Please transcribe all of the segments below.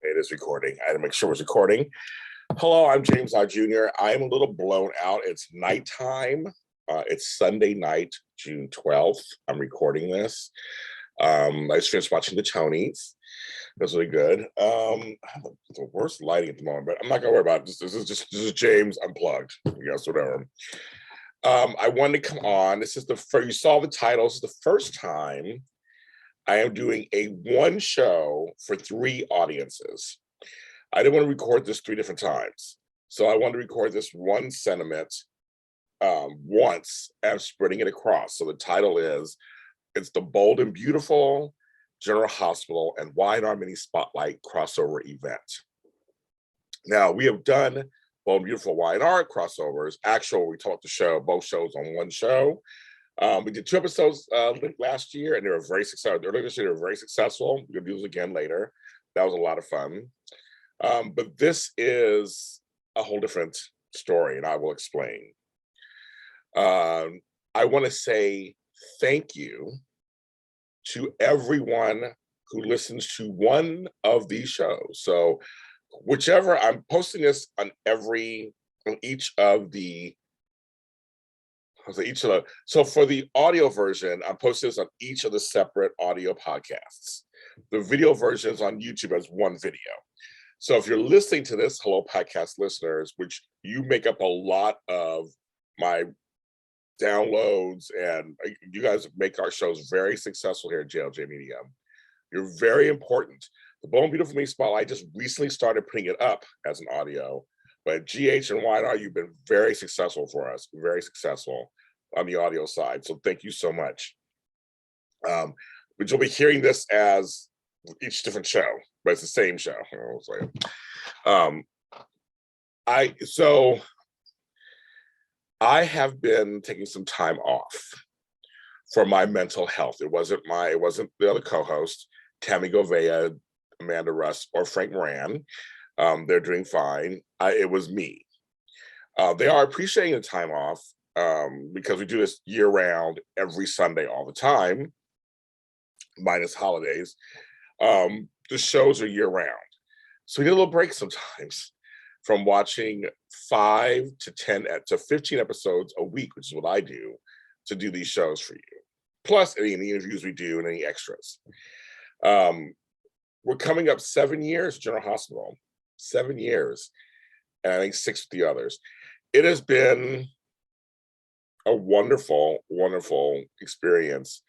It is recording. I had to make sure it was recording. Hello, I'm James Lott Jr. I am a little blown out. It's nighttime. It's Sunday night, June 12th. I'm recording this. I just finished watching the Tonys. That's really good. I have the worst lighting at the moment, but I'm not gonna worry about it. This is James Unplugged. Yes, whatever. I wanted to come on. This is the first, you saw the title. This is the first time I am doing a one show for 3 audiences. I didn't want to record this 3 different times. So I wanted to record this one sentiment once and spreading it across. So the title is, it's the Bold and Beautiful General Hospital and Y&R Mini Spotlight crossover event. Now, we have done Bold and Beautiful Y&R crossovers. Actually, we talked the show, both shows on one show. We did 2 episodes last year, and they were very successful. Earlier this year, they were very successful. We're gonna do this again later. That was a lot of fun. But this is a whole different story, and I will explain. I want to say thank you to everyone who listens to one of these shows. So whichever, I'm posting this on each of the, so for the audio version, I'm posting this on each of the separate audio podcasts. The video version is on YouTube as one video. So if you're listening to this, hello podcast listeners, which you make up a lot of my downloads, and you guys make our shows very successful here at JLJ Media. You're very important. The Bold and Beautiful Me Spotlight, I just recently started putting it up as an audio, but GH and Y&R, you've been very successful for us, very successful on the audio side. So thank you so much. But you'll be hearing this as each different show, but it's the same show. I have been taking some time off for my mental health. It wasn't the other co-host, Tammy Govea, Amanda Russ, or Frank Moran. They're doing fine. It was me. They are appreciating the time off because we do this year round, every Sunday, all the time, minus holidays. The shows are year round. So we get a little break sometimes from watching 5 to 10 to 15 episodes a week, which is what I do to do these shows for you. Plus any interviews we do and any extras. We're coming up 7 years, General Hospital, 7 years, and I think 6 with the others. It has been a wonderful, wonderful experience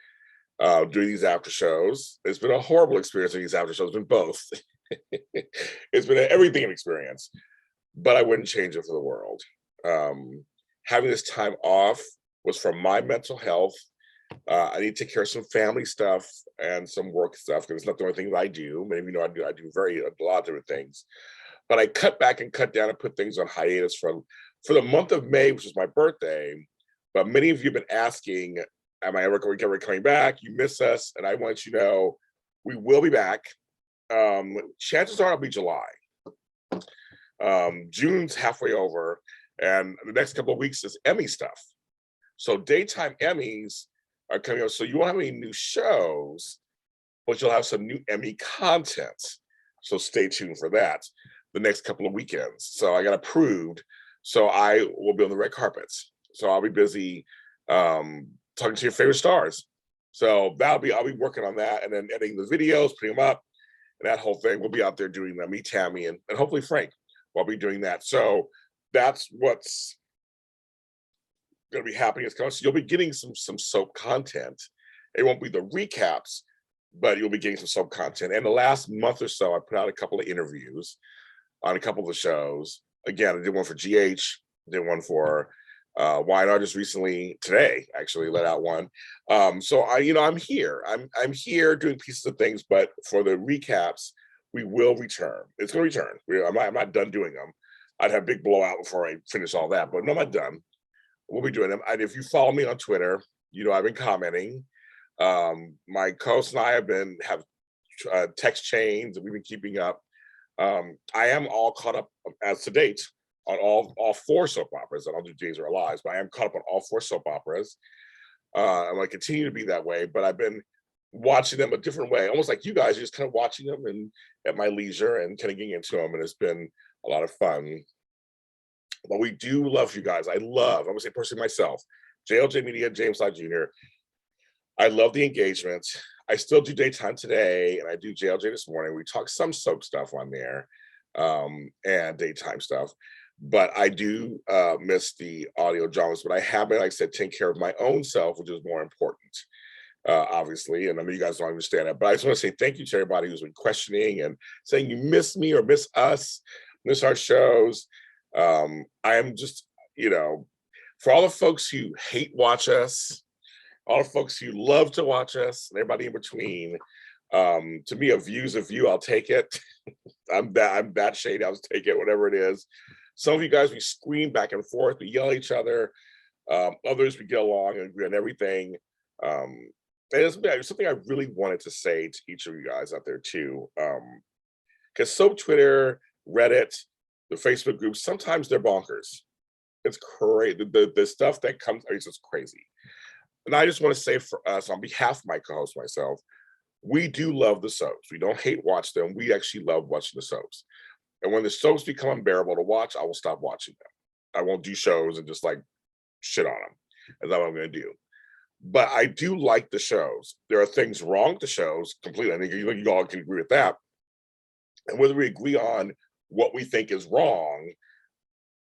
doing these after shows. It's been a horrible experience doing these after shows. It's been both. It's been an everything experience, but I wouldn't change it for the world. Having this time off was for my mental health. I need to take care of some family stuff and some work stuff because it's not the only thing that I do. Maybe you know I do a lot of different things. But I cut back and cut down and put things on hiatus for the month of May, which is my birthday. But many of you have been asking, am I ever coming back? You miss us. And I want you to know we will be back. Chances are it'll be July. June's halfway over, and the next couple of weeks is Emmy stuff. So daytime Emmys are coming up. So you won't have any new shows, but you'll have some new Emmy content. So stay tuned for that the next couple of weekends. So I got approved. So I will be on the red carpets. So I'll be busy talking to your favorite stars. So I'll be working on that and then editing the videos, putting them up, and that whole thing. We'll be out there doing that. Me, Tammy, and hopefully Frank will be doing that. So that's what's going to be happening. So you'll be getting some soap content. It won't be the recaps, but you'll be getting some soap content. And the last month or so, I put out a couple of interviews on a couple of the shows. Again, I did one for GH, did one for Y&R just recently today, actually let out one. So I'm here. I'm here doing pieces of things, but for the recaps, we will return. It's going to return. I'm not done doing them. I'd have a big blowout before I finish all that, but no, I'm not done. We'll be doing them. And if you follow me on Twitter, I've been commenting. My co-host and I have text chains, and we've been keeping up. I am all caught up as to date on all 4 soap operas. I don't do Days or Lives, but I am caught up on all 4 soap operas. I'm going to continue to be that way, but I've been watching them a different way, almost like you guys, just kind of watching them and at my leisure and kind of getting into them. And it's been a lot of fun. But we do love you guys. I'm gonna say personally myself, JLJ Media, James Lott Jr. I love the engagement. I still do daytime today, and I do JLJ this morning. We talk some soap stuff on there, and daytime stuff. But I do miss the audio dramas. But I have been, like I said, taking care of my own self, which is more important, obviously. And I know you guys don't understand that. But I just want to say thank you to everybody who's been questioning and saying you miss me or miss us, miss our shows. I am just, for all the folks who hate watch us, all the folks who love to watch us, and everybody in between. To me, a view's a view. I'll take it. I'm that shady. I'll just take it, whatever it is. Some of you guys, we scream back and forth. We yell at each other. Others, we get along and agree on everything. And it's something I really wanted to say to each of you guys out there too. Because Soap Twitter, Reddit, the Facebook groups, sometimes they're bonkers. It's crazy. The stuff that comes, it's just crazy. And I just want to say for us, on behalf of my co-host, myself, we do love the soaps. We don't hate watch them. We actually love watching the soaps. And when the soaps become unbearable to watch, I will stop watching them. I won't do shows and just like shit on them. That's not what I'm going to do. But I do like the shows. There are things wrong with the shows completely. I think you all can agree with that. And whether we agree on what we think is wrong,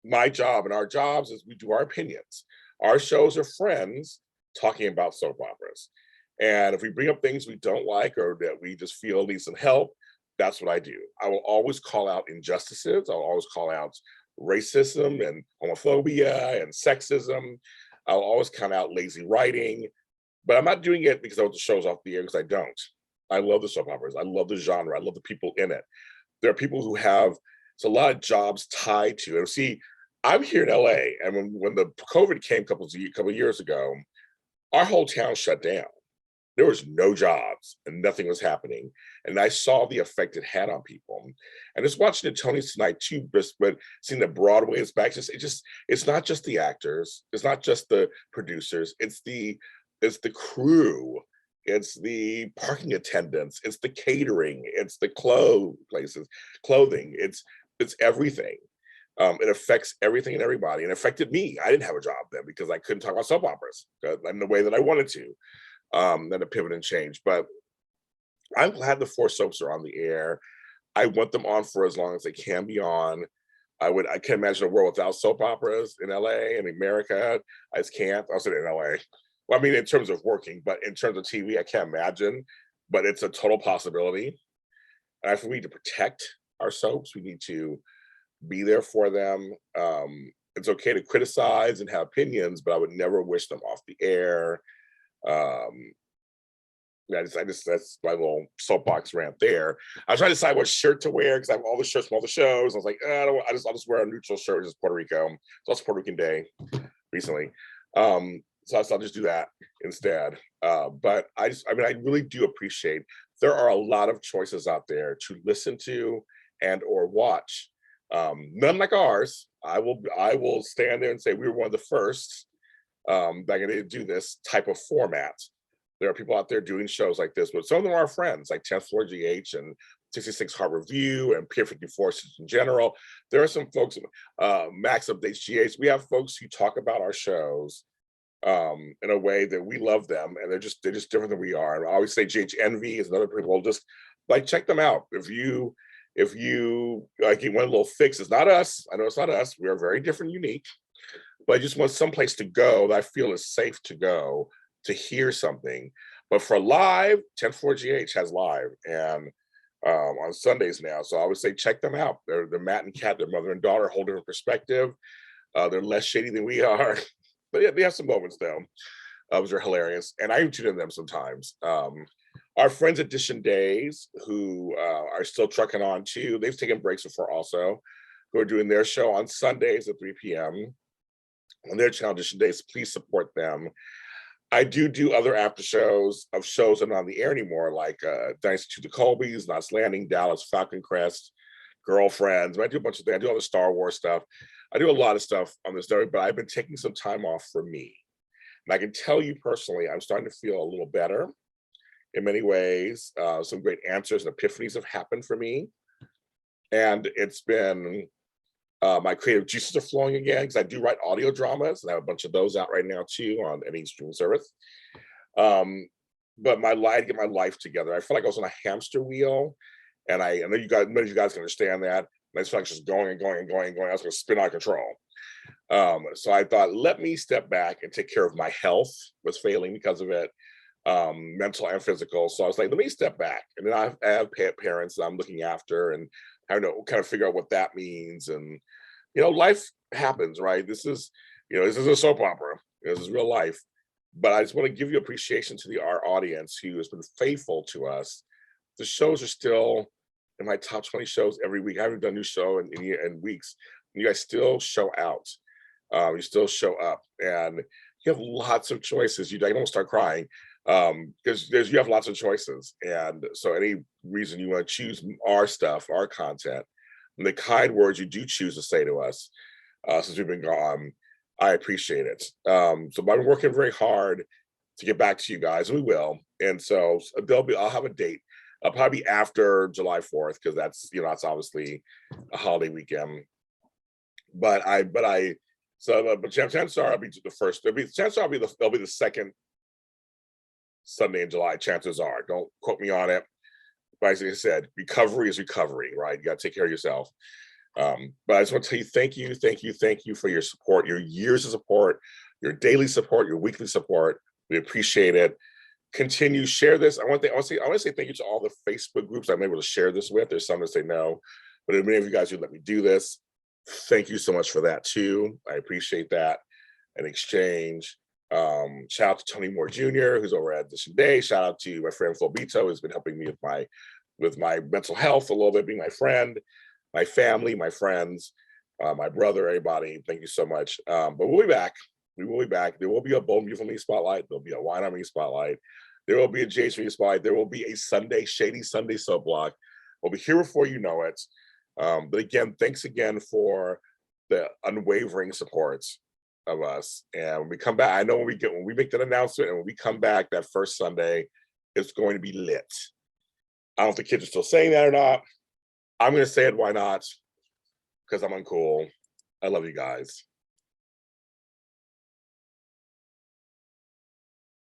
my job and our jobs is we do our opinions. Our shows are friends talking about soap operas. And if we bring up things we don't like or that we just feel need some help, that's what I do. I will always call out injustices. I'll always call out racism and homophobia and sexism. I'll always count out lazy writing, but I'm not doing it because I want the shows off the air, because I don't. I love the soap operas. I love the genre. I love the people in it. There are people who have, it's a lot of jobs tied to it. See, I'm here in LA, and when the COVID came a couple of years ago, our whole town shut down. There was no jobs and nothing was happening. And I saw the effect it had on people. And just watching the Tonys tonight too, but seeing that Broadway is back, it's not just the actors, it's not just the producers, it's the crew, it's the parking attendants, it's the catering, it's the clothing, it's everything. It affects everything and everybody. And it affected me. I didn't have a job then because I couldn't talk about soap operas in the way that I wanted to. Then a pivot and change. But I'm glad the 4 soaps are on the air. I want them on for as long as they can be on. I can't imagine a world without soap operas in LA and America. I just can't. I'll say in LA. Well, I mean, in terms of working, but in terms of TV, I can't imagine. But it's a total possibility. And for me to protect our soaps, we need to be there for them. It's okay to criticize and have opinions, but I would never wish them off the air. That's my little soapbox rant there. I was trying to decide what shirt to wear because I have all the shirts from all the shows. I was like, I'll just wear a neutral shirt, which is Puerto Rico. It's also Puerto Rican Day recently. So I'll just do that instead. But I really do appreciate there are a lot of choices out there to listen to and or watch. None like ours. I will stand there and say we were one of the first that are going to do this type of format. There are people out there doing shows like this, but some of them are friends, like 10th Floor GH and 66 Heart Review and Pier 54 in general. There are some folks, Max Updates GH. We have folks who talk about our shows in a way that we love them, and they're just different than we are. And I always say GH Envy is another people. Just like check them out. If you like you want a little fix, it's not us. I know it's not us. We are very different, unique. But I just want someplace to go that I feel is safe to go to hear something. But for live, 10th Floor GH has live and on Sundays now. So I would say check them out. They're Matt and Kat, their mother and daughter, whole different perspective. They're less shady than we are. But yeah, they have some moments though, which are hilarious. And I even tune in them sometimes. Our friends at Dish and Days, who are still trucking on too, they've taken breaks before also, who are doing their show on Sundays at 3 p.m. on their channel, Dish and Days. Please support them. I do other after shows of shows that are not on the air anymore, like Dynasty to the Colbys, Knots Landing, Dallas, Falcon Crest, Girlfriends. I do a bunch of things. I do all the Star Wars stuff. I do a lot of stuff on this story, but I've been taking some time off for me. And I can tell you personally, I'm starting to feel a little better. in many ways. Some great answers and epiphanies have happened for me. And it's been, my creative juices are flowing again because I do write audio dramas and I have a bunch of those out right now too on any streaming service. But get my life together. I feel like I was on a hamster wheel, and I know many of you guys can understand that. And I just feel like just going and going and going and going. I was going to spin out of control. So I thought, let me step back and take care of my health. Was failing because of it, mental and physical. So I was like, let me step back. And then I have parents that I'm looking after, and I know kind of figure out what that means. And life happens, right? This is a soap opera. This is real life. But I just want to give you appreciation to our audience who has been faithful to us. The shows are still in my top 20 shows every week. I haven't done a new show in weeks. You guys still show out. You still show up, and you have lots of choices. I don't start crying because you have lots of choices. And so any reason you want to choose our stuff, our content, and the kind words you do choose to say to us since we've been gone, I appreciate it. So I've been working very hard to get back to you guys, and we will. And so I'll have a date. I'll probably be after July 4th because that's obviously a holiday weekend. But chances are I'll be the first. Chances are I'll be the second Sunday in July. Chances are. Don't quote me on it. But as I said, recovery is recovery, right? You got to take care of yourself. But I just want to tell you, thank you for your support, your years of support, your daily support, your weekly support. We appreciate it. Continue, share this. I want to say thank you to all the Facebook groups I'm able to share this with. There's some that say no, but many of you guys who let me do this, thank you so much for that too. I appreciate that. An exchange. Shout out to Tony Moore Jr., who's over at Edition Day. Shout out to my friend Flobito, who's been helping me with my mental health a little bit, being my friend, my family, my friends, my brother, everybody. Thank you so much. But we'll be back. We will be back. There will be a Bold Beautiful Me spotlight. There'll be a Wine on Me spotlight. There will be a James Me spotlight. There will be a Shady Sunday soap block. We'll be here before you know it. But again, thanks again for the unwavering support of us. And when we come back, I know when we make that announcement and when we come back that first Sunday, it's going to be lit. I don't know if the kids are still saying that or not. I'm going to say it. Why not? Because I'm uncool. I love you guys.